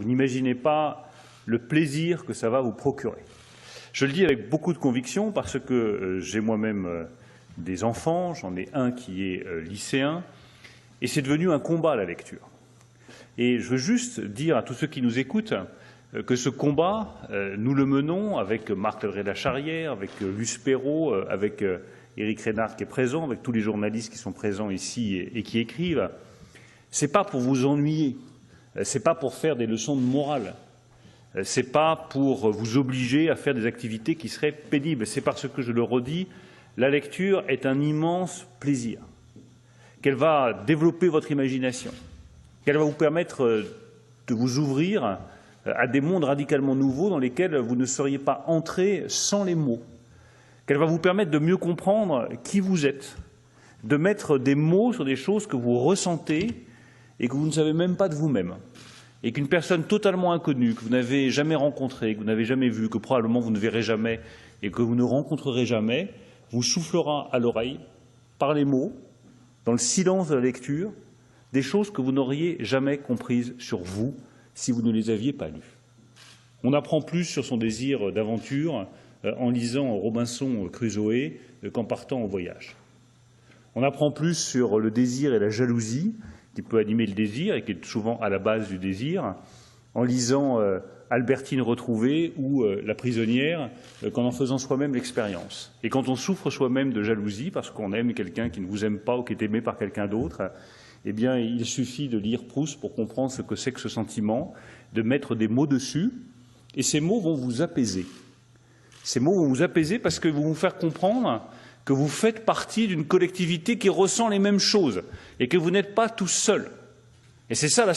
Vous n'imaginez pas le plaisir que ça va vous procurer. Je le dis avec beaucoup de conviction parce que j'ai moi-même des enfants, j'en ai un qui est lycéen, et c'est devenu un combat la lecture. Et je veux juste dire à tous ceux qui nous écoutent que ce combat, nous le menons avec Marc Lacharière, avec Luce Perrault, avec Éric Rénard qui est présent, avec tous les journalistes qui sont présents ici et qui écrivent. Ce n'est pas pour vous ennuyer, ce n'est pas pour faire des leçons de morale, ce n'est pas pour vous obliger à faire des activités qui seraient pénibles, c'est parce que, je le redis, la lecture est un immense plaisir, qu'elle va développer votre imagination, qu'elle va vous permettre de vous ouvrir à des mondes radicalement nouveaux dans lesquels vous ne seriez pas entré sans les mots, qu'elle va vous permettre de mieux comprendre qui vous êtes, de mettre des mots sur des choses que vous ressentez et que vous ne savez même pas de vous-même, et qu'une personne totalement inconnue, que vous n'avez jamais rencontrée, que vous n'avez jamais vue, que probablement vous ne verrez jamais et que vous ne rencontrerez jamais, vous soufflera à l'oreille, par les mots, dans le silence de la lecture, des choses que vous n'auriez jamais comprises sur vous si vous ne les aviez pas lues. On apprend plus sur son désir d'aventure en lisant Robinson Crusoe qu'en partant en voyage. On apprend plus sur le désir et la jalousie qui peut animer le désir et qui est souvent à la base du désir, en lisant Albertine retrouvée ou La prisonnière qu'en en faisant soi-même l'expérience. Et quand on souffre soi-même de jalousie parce qu'on aime quelqu'un qui ne vous aime pas ou qui est aimé par quelqu'un d'autre, eh bien, il suffit de lire Proust pour comprendre ce que c'est que ce sentiment, de mettre des mots dessus, et ces mots vont vous apaiser. Ces mots vont vous apaiser parce que vont vous faire comprendre que vous faites partie d'une collectivité qui ressent les mêmes choses et que vous n'êtes pas tout seul. Et c'est ça la